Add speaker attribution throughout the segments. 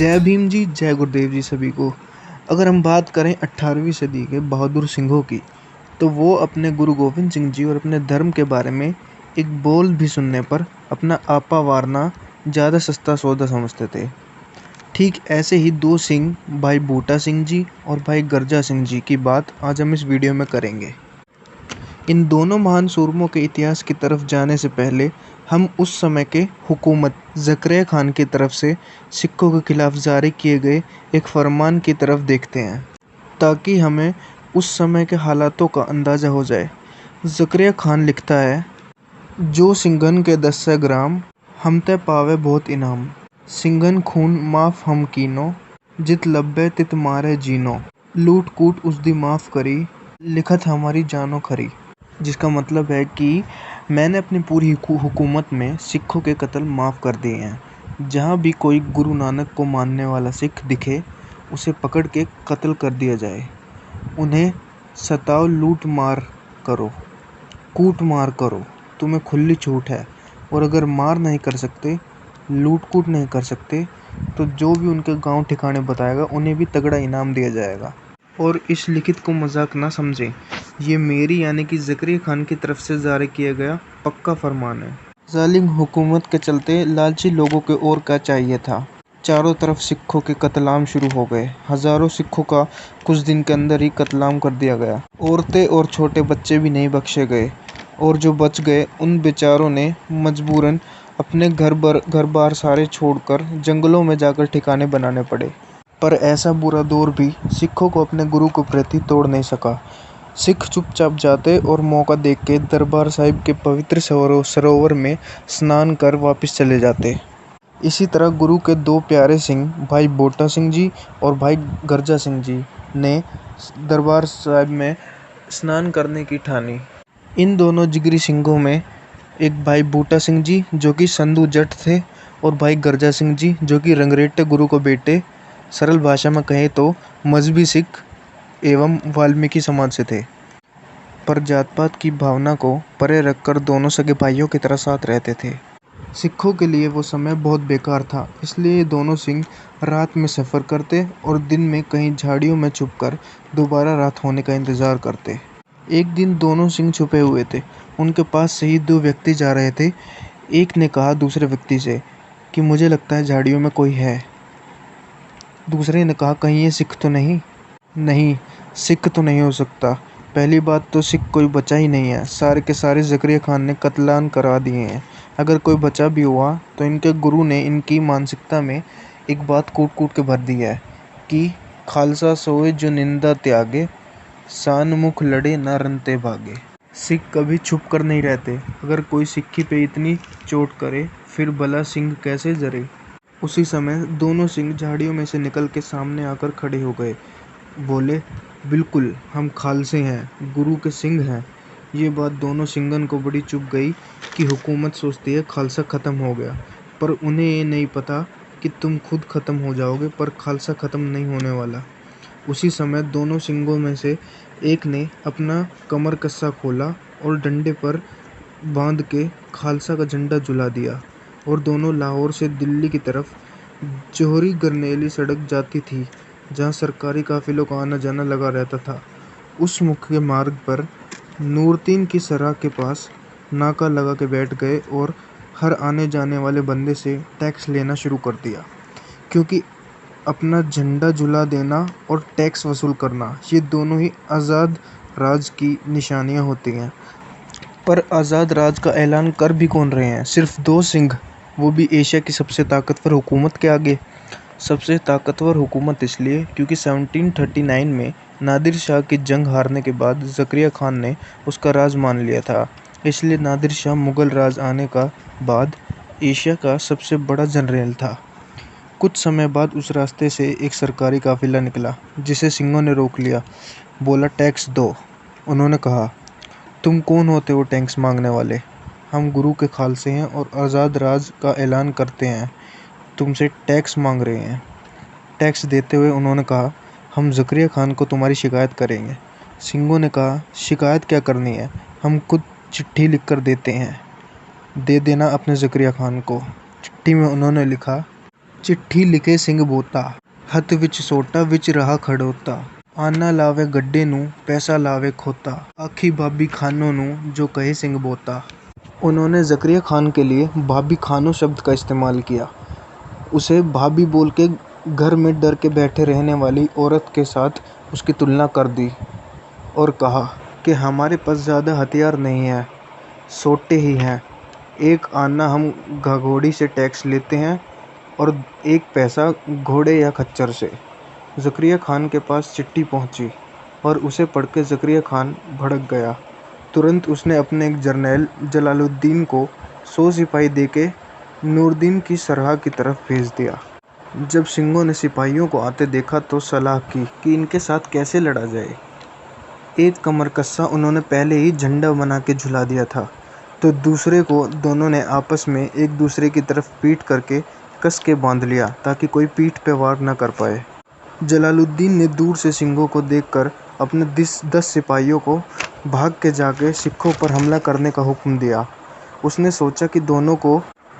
Speaker 1: जय भीम जी, जय गुरुदेव जी सभी को। अगर हम बात करें 18वीं सदी के बहादुर सिंहों की, तो वो अपने गुरु गोविंद सिंह जी और अपने धर्म के बारे में एक बोल भी सुनने पर अपना आपा वारना ज़्यादा सस्ता सौदा समझते थे। ठीक ऐसे ही दो सिंह, भाई बूटा सिंह जी और भाई गर्जा सिंह जी की बात आज हम इस वीडियो में करेंगे। इन दोनों महान सूरमों के इतिहास की तरफ जाने से पहले हम उस समय के हुकूमत ज़करिया खान की तरफ से सिखों के खिलाफ जारी किए गए एक फरमान की तरफ देखते हैं, ताकि हमें उस समय के हालातों का अंदाज़ा हो जाए। ज़करिया खान लिखता है, जो सिंघन के 10 ग्राम हम ते पावे बहुत इनाम, सिंघन खून माफ हम कीनो, जित लब्बे तित मारे जीनो, लूट कूट उसदी माफ़ करी, लिखत हमारी जानो खरी। जिसका मतलब है कि मैंने अपनी पूरी हुकूमत में सिखों के कत्ल माफ़ कर दिए हैं। जहाँ भी कोई गुरु नानक को मानने वाला सिख दिखे, उसे पकड़ के कत्ल कर दिया जाए। उन्हें सताओ, लूट मार करो, कूट मार करो, तुम्हें खुली छूट है। और अगर मार नहीं कर सकते, लूट कूट नहीं कर सकते, तो जो भी उनके गांव ठिकाने बताएगा उन्हें भी तगड़ा इनाम दिया जाएगा। और इस लिखित को मजाक ना समझें, ये मेरी यानी कि ज़करिया खान की तरफ से जारी किया गया पक्का फरमान है। जालिम हुकूमत के चलते लालची लोगों को और क्या चाहिए था। चारों तरफ सिखों के कत्लेआम शुरू हो गए। हजारों सिखों का कुछ दिन के अंदर ही कत्लेआम कर दिया गया। औरतें और छोटे बच्चे भी नहीं बख्शे गए, और जो बच गए उन बेचारों ने मजबूरन अपने घर बार सारे छोड़कर जंगलों में जाकर ठिकाने बनाने पड़े। पर ऐसा बुरा दौर भी सिखों को अपने गुरु के प्रति तोड़ नहीं सका। सिख चुपचाप जाते और मौका देख के दरबार साहिब के पवित्र सरोवर में स्नान कर वापस चले जाते। इसी तरह गुरु के दो प्यारे सिंह, भाई बूटा सिंह जी और भाई गर्जा सिंह जी ने दरबार साहिब में स्नान करने की ठानी। इन दोनों जिगरी सिंहों में एक भाई बूटा सिंह जी जो कि संधू जट थे, और भाई गर्जा सिंह जी जो कि रंगरेटे गुरु को बेटे, सरल भाषा में कहें तो मजहबी सिख एवं वाल्मीकि समाज से थे। पर जात पात की भावना को परे रखकर दोनों सगे भाइयों की तरह साथ रहते थे। सिखों के लिए वो समय बहुत बेकार था, इसलिए ये दोनों सिंह रात में सफ़र करते और दिन में कहीं झाड़ियों में छुपकर दोबारा रात होने का इंतज़ार करते। एक दिन दोनों सिंह छुपे हुए थे। उनके पास से ही दो व्यक्ति जा रहे थे। एक ने कहा दूसरे व्यक्ति से कि मुझे लगता है झाड़ियों में कोई है। दूसरे ने कहा, कहीं ये सिख तो नहीं? नहीं, सिख तो नहीं हो सकता। पहली बात तो सिख कोई बचा ही नहीं है, सारे के सारे ज़करिया खान ने कत्लेआम करा दिए हैं। अगर कोई बचा भी हुआ तो इनके गुरु ने इनकी मानसिकता में एक बात कूट कूट के भर दी है कि खालसा सोए जो निंदा त्यागे, सानमुख लड़े न रनते भागे। सिख कभी छुप कर नहीं रहते। अगर कोई सिक्की पे इतनी चोट करे, फिर भला सिंह कैसे जरे। उसी समय दोनों सिंह झाड़ियों में से निकल के सामने आकर खड़े हो गए। बोले, बिल्कुल हम खालसे हैं, गुरु के सिंह हैं। ये बात दोनों सिंघन को बड़ी चुभ गई कि हुकूमत सोचती है खालसा ख़त्म हो गया, पर उन्हें ये नहीं पता कि तुम खुद ख़त्म हो जाओगे, पर खालसा ख़त्म नहीं होने वाला। उसी समय दोनों सिंघों में से एक ने अपना कमर कस्सा खोला और डंडे पर बांध के खालसा का झंडा झुला दिया, और दोनों लाहौर से दिल्ली की तरफ जौहरी गरनैली सड़क जाती थी, जहाँ सरकारी काफिलों का आना जाना लगा रहता था। उस मुख्य मार्ग पर नूरतीन की सराह के पास नाका लगा के बैठ गए और हर आने जाने वाले बंदे से टैक्स लेना शुरू कर दिया, क्योंकि अपना झंडा झुला देना और टैक्स वसूल करना, ये दोनों ही आज़ाद राज की निशानियां होती हैं। पर आज़ाद राज का ऐलान कर भी कौन रहे हैं? सिर्फ दो सिंह, वो भी एशिया की सबसे ताकतवर हुकूमत के आगे। सबसे ताकतवर हुकूमत इसलिए क्योंकि 1739 में नादिर शाह की जंग हारने के बाद ज़करिया खान ने उसका राज मान लिया था। इसलिए नादिर शाह मुग़ल राज आने का बाद एशिया का सबसे बड़ा जनरल था। कुछ समय बाद उस रास्ते से एक सरकारी काफिला निकला, जिसे सिंहों ने रोक लिया। बोला, टैक्स दो। उन्होंने कहा, तुम कौन होते हो टैक्स मांगने वाले? हम गुरु के खालसे हैं और आज़ाद राज का ऐलान करते हैं, तुमसे टैक्स मांग रहे हैं। टैक्स देते हुए उन्होंने कहा, हम ज़करिया खान को तुम्हारी शिकायत करेंगे। सिंघों ने कहा, शिकायत क्या करनी है, हम खुद चिट्ठी लिख कर देते हैं, दे देना अपने ज़करिया खान को। चिट्ठी में उन्होंने लिखा, चिट्ठी लिखे ਸਿੰਘ ਬੋਤਾ, ਹੱਥ ਵਿੱਚ ਸੋਟਾ ਵਿੱਚ ਰਹਾ ਖੜੋਤਾ। ਆਨਾ ਲਾਵੇ ਗੱਡੇ ਨੂੰ, पैसा लावे खोता, आखी भाभी खानों नू जो कहे सिंह बोता। उन्होंने ज़करिया खान के लिए भाभी खानों शब्द का इस्तेमाल किया। उसे भाभी बोल के घर में डर के बैठे रहने वाली औरत के साथ उसकी तुलना कर दी और कहा कि हमारे पास ज़्यादा हथियार नहीं है, सोटे ही हैं। एक आना हम घोड़ी से टैक्स लेते हैं और एक पैसा घोड़े या खच्चर से। ज़करिया खान के पास चिट्ठी पहुंची और उसे पढ़ के ज़करिया खान भड़क गया। तुरंत उसने अपने एक जर्नैल जलालुद्दीन को 100 सिपाही देके नूरदीन की सरहा की तरफ भेज दिया। जब सिंघों ने सिपाहियों को आते देखा तो सलाह की कि इनके साथ कैसे लड़ा जाए। एक कमर कस्सा उन्होंने पहले ही झंडा बना के झुला दिया था, तो दूसरे को दोनों ने आपस में एक दूसरे की तरफ पीठ करके कस के बांध लिया ताकि कोई पीठ पे वार न कर पाए। जलालुद्दीन ने दूर से सिंघों को देखकर अपने 10 सिपाहियों को भाग के जाके सिखों पर हमला करने का हुक्म दिया। उसने सोचा कि दोनों को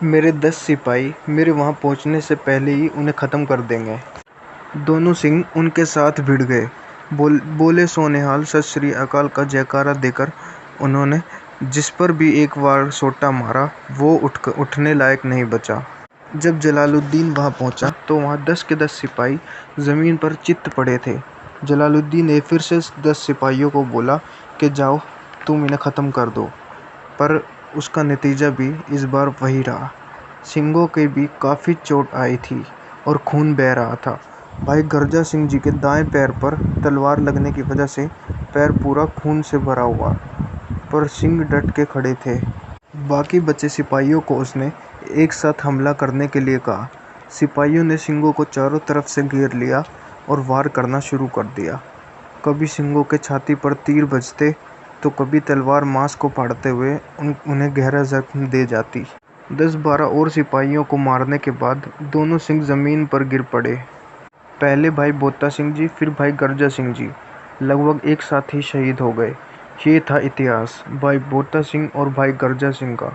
Speaker 1: मेरे 10 सिपाही मेरे वहां पहुंचने से पहले ही उन्हें ख़त्म कर देंगे। दोनों सिंह उनके साथ भिड़ गए। बोले सोनेहाल सत श्री अकाल का जयकारा देकर उन्होंने जिस पर भी एक बार सोटा मारा वो उठने लायक नहीं बचा। जब जलालुद्दीन वहां पहुंचा तो वहां 10 के 10 सिपाही ज़मीन पर चित्त पड़े थे। जलालुद्दीन ने फिर से 10 सिपाहियों को बोला कि जाओ तुम इन्हें ख़त्म कर दो, पर उसका नतीजा भी इस बार वही रहा। सिंघों के भी काफ़ी चोट आई थी और खून बह रहा था। भाई गर्जा सिंह जी के दाएं पैर पर तलवार लगने की वजह से पैर पूरा खून से भरा हुआ, पर सिंह डट के खड़े थे। बाकी बचे सिपाहियों को उसने एक साथ हमला करने के लिए कहा। सिपाहियों ने सिंघों को चारों तरफ से घेर लिया और वार करना शुरू कर दिया। कभी सिंघों के छाती पर तीर बजते तो कभी तलवार मांस को फाड़ते हुए उन्हें गहरा जख्म दे जाती। 10-12 और सिपाहियों को मारने के बाद दोनों सिंह ज़मीन पर गिर पड़े। पहले भाई बोता सिंह जी, फिर भाई गर्जा सिंह जी लगभग एक साथ ही शहीद हो गए। ये था इतिहास भाई बोता सिंह और भाई गर्जा सिंह का।